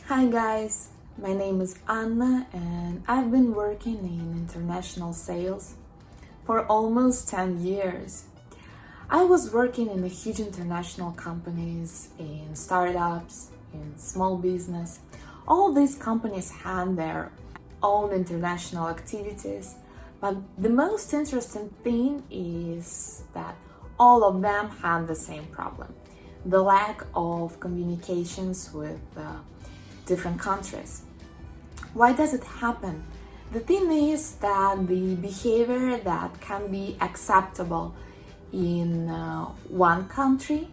Hi guys, my name is Anna and I've been working in international sales for almost 10 years. I was working in huge international companies, in startups, in small business. All these companies had their own international activities, but the most interesting thing is that all of them had the same problem: the lack of communications with different countries. Why does it happen? The thing is that the behavior that can be acceptable in one country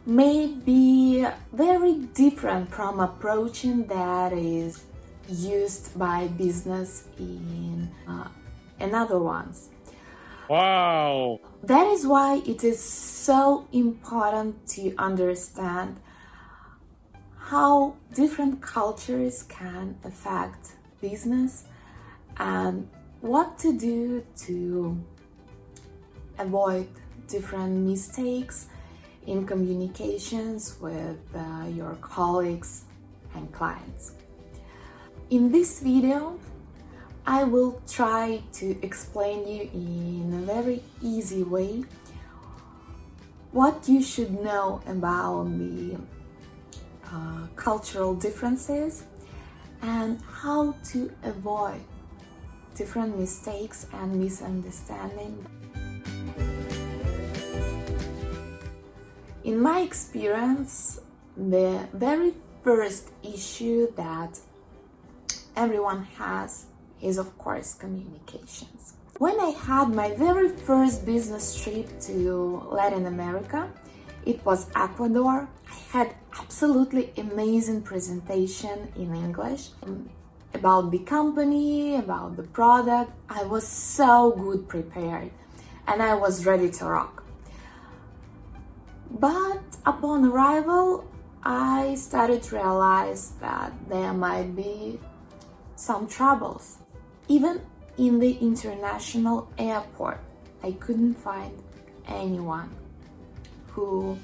may be very different from approaching that is used by business in another ones. Wow! That is why it is so important to understand how different cultures can affect business and what to do to avoid different mistakes in communications with your colleagues and clients. In this video, I will try to explain you in a very easy way what you should know about the cultural differences and how to avoid different mistakes and misunderstanding. In my experience, the very first issue that everyone has is, of course, communications. When I had my very first business trip to Latin America, it was Ecuador. I had absolutely amazing presentation in English about the company, about the product. I was so good prepared and I was ready to rock. But upon arrival, I started to realize that there might be some troubles. Even in the international airport, I couldn't find anyone who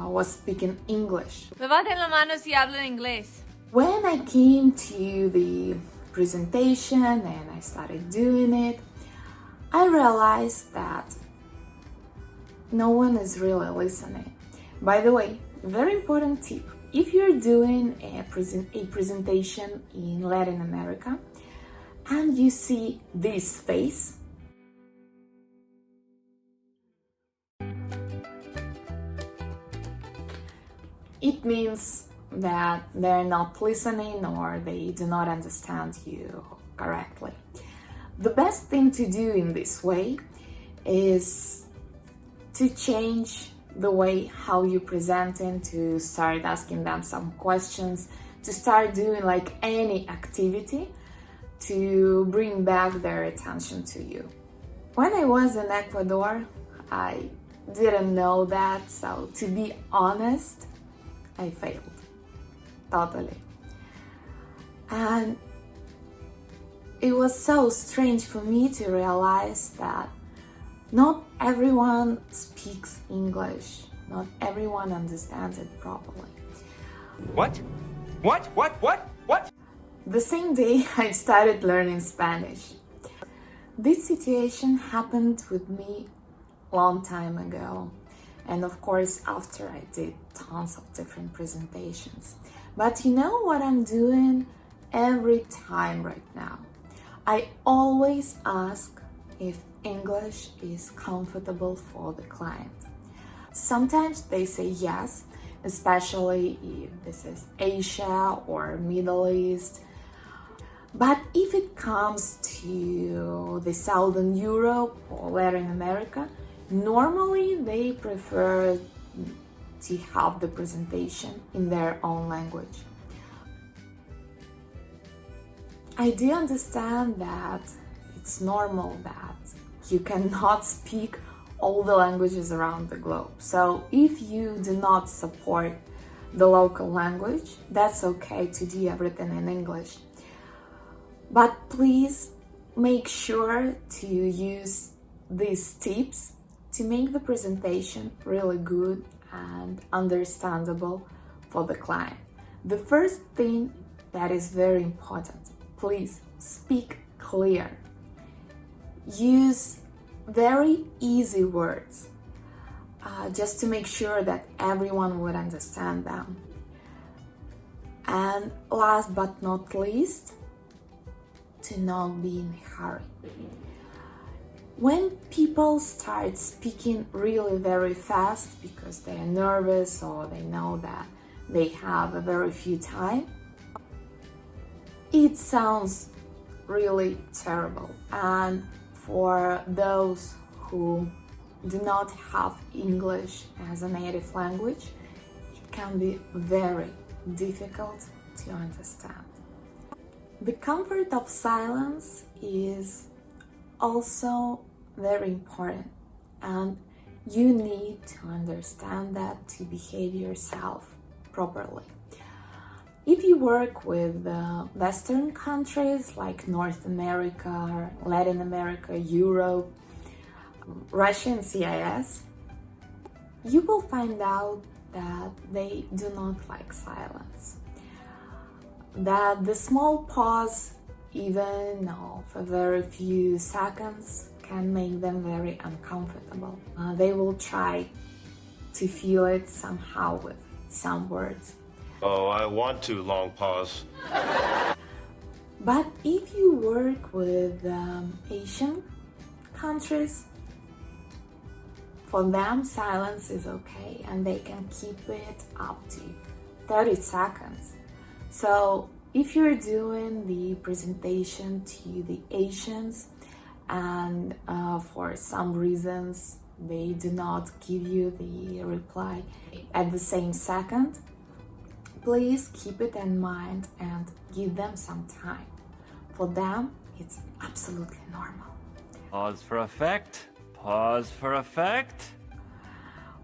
was speaking English. Levanten la mano si hablan inglés. When I came to the presentation and I started doing it, I realized that no one is really listening. By the way, very important tip: if you're doing a presentation in Latin America and you see this face, it means that they're not listening or they do not understand you correctly. The best thing to do in this way is to change the way how you present it, to start asking them some questions, to start doing like any activity to bring back their attention to you. When I was in Ecuador, I didn't know that, so to be honest, I failed totally. And it was so strange for me to realize that not everyone speaks English, not everyone understands it properly. What? What? The same day I started learning Spanish. This situation happened with me a long time ago. And of course, after I did tons of different presentations. But you know what I'm doing every time right now? I always ask if English is comfortable for the client. Sometimes they say yes, especially if this is Asia or Middle East. But if it comes to the Southern Europe or Latin America, normally they prefer to have the presentation in their own language. I do understand that it's normal that you cannot speak all the languages around the globe. So if you do not support the local language, that's okay to do everything in English. But please make sure to use these tips to make the presentation really good and understandable for the client. The first thing that is very important, please speak clear. Use very easy words just to make sure that everyone would understand them. And last but not least, to not be in a hurry. When people start speaking really very fast because they're nervous or they know that they have a very few time, it sounds really terrible. And for those who do not have English as a native language, it can be very difficult to understand. The comfort of silence is also very important, and you need to understand that to behave yourself properly. If you work with Western countries like North America, Latin America, Europe, Russia and CIS, you will find out that they do not like silence. That the small pause, even of a very few seconds, can make them very uncomfortable. They will try to feel it somehow with some words. Oh, I want to long pause. But if you work with Asian countries, for them silence is okay and they can keep it up to 30 seconds. So if you're doing the presentation to the Asians and for some reasons they do not give you the reply at the same second, please keep it in mind and give them some time. For them, it's absolutely normal. Pause for effect. Pause for effect.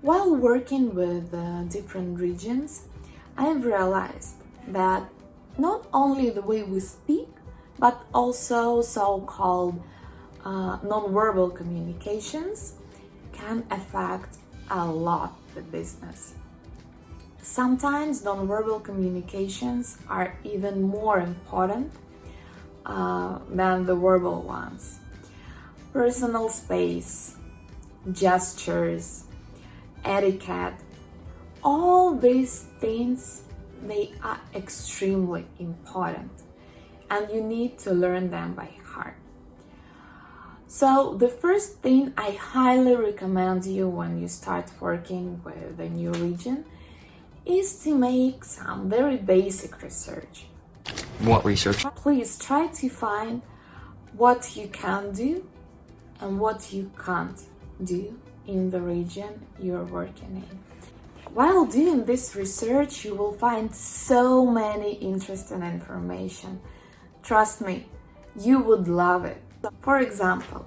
While working with different regions, I've realized that not only the way we speak, but also so-called non-verbal communications can affect a lot the business. Sometimes non-verbal communications are even more important than the verbal ones. Personal space, gestures, etiquette, all these things, they are extremely important and you need to learn them by heart. So the first thing I highly recommend you when you start working with a new region is to make some very basic research. What research? Please try to find what you can do and what you can't do in the region you're working in. While doing this research, you will find so many interesting information. Trust me, you would love it. For example,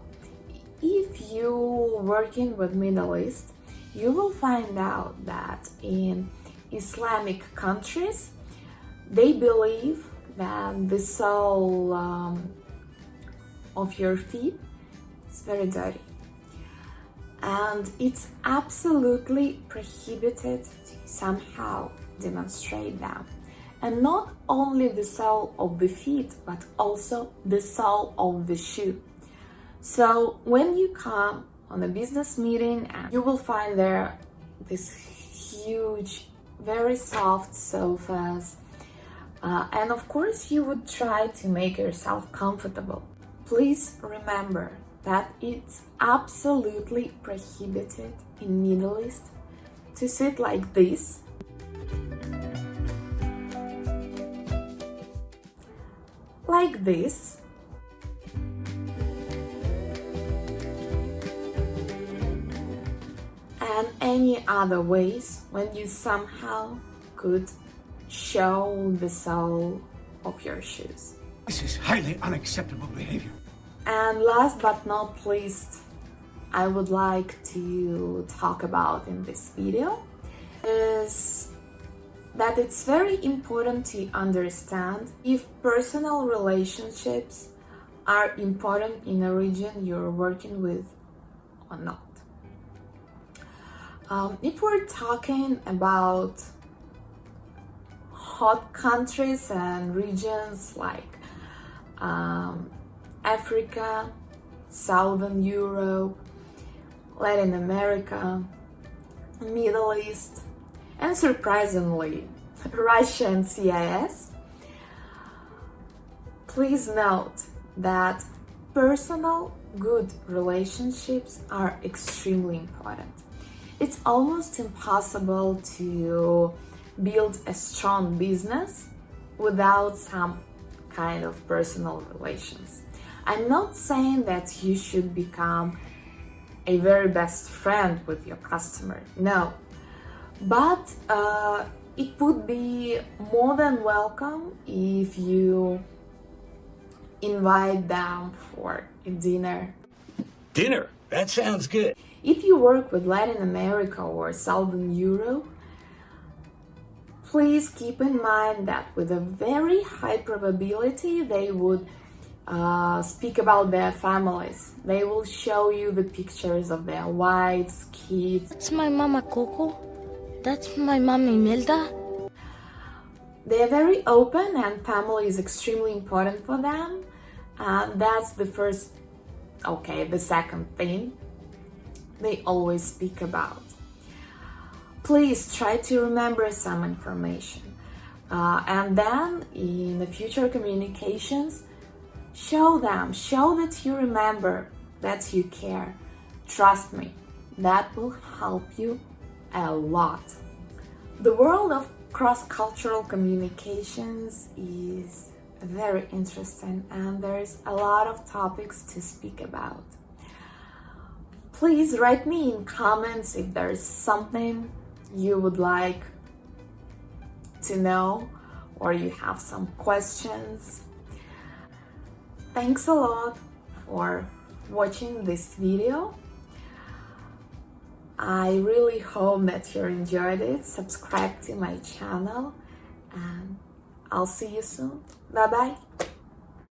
if you're working with Middle East, you will find out that in Islamic countries, they believe that the sole of your feet is very dirty. And it's absolutely prohibited to somehow demonstrate them. And not only the sole of the feet, but also the sole of the shoe. So when you come on a business meeting, you will find there this huge, very soft sofas. And of course, you would try to make yourself comfortable. Please remember that it's absolutely prohibited in Middle East to sit like this. Like this. And any other ways when you somehow could show the sole of your shoes. This is highly unacceptable behavior. And last but not least, I would like to talk about in this video is that it's very important to understand if personal relationships are important in a region you're working with or not. If we're talking about hot countries and regions like Africa, Southern Europe, Latin America, Middle East, and surprisingly, Russia and CIS. Please note that personal good relationships are extremely important. It's almost impossible to build a strong business without some kind of personal relations. I'm not saying that you should become a very best friend with your customer, no. But it would be more than welcome if you invite them for a dinner. Dinner? That sounds good. If you work with Latin America or Southern Europe, please keep in mind that with a very high probability they would speak about their families. They will show you the pictures of their wives, kids. That's my mama Coco. That's my mama Imelda. They are very open and family is extremely important for them. And that's the second thing they always speak about. Please try to remember some information. And then in the future communications, show that you remember, that you care. Trust me, that will help you a lot. The world of cross-cultural communications is very interesting and there's a lot of topics to speak about. Please write me in comments if there's something you would like to know or you have some questions. Thanks a lot for watching this video. I really hope that you enjoyed it. Subscribe to my channel and I'll see you soon. Bye bye.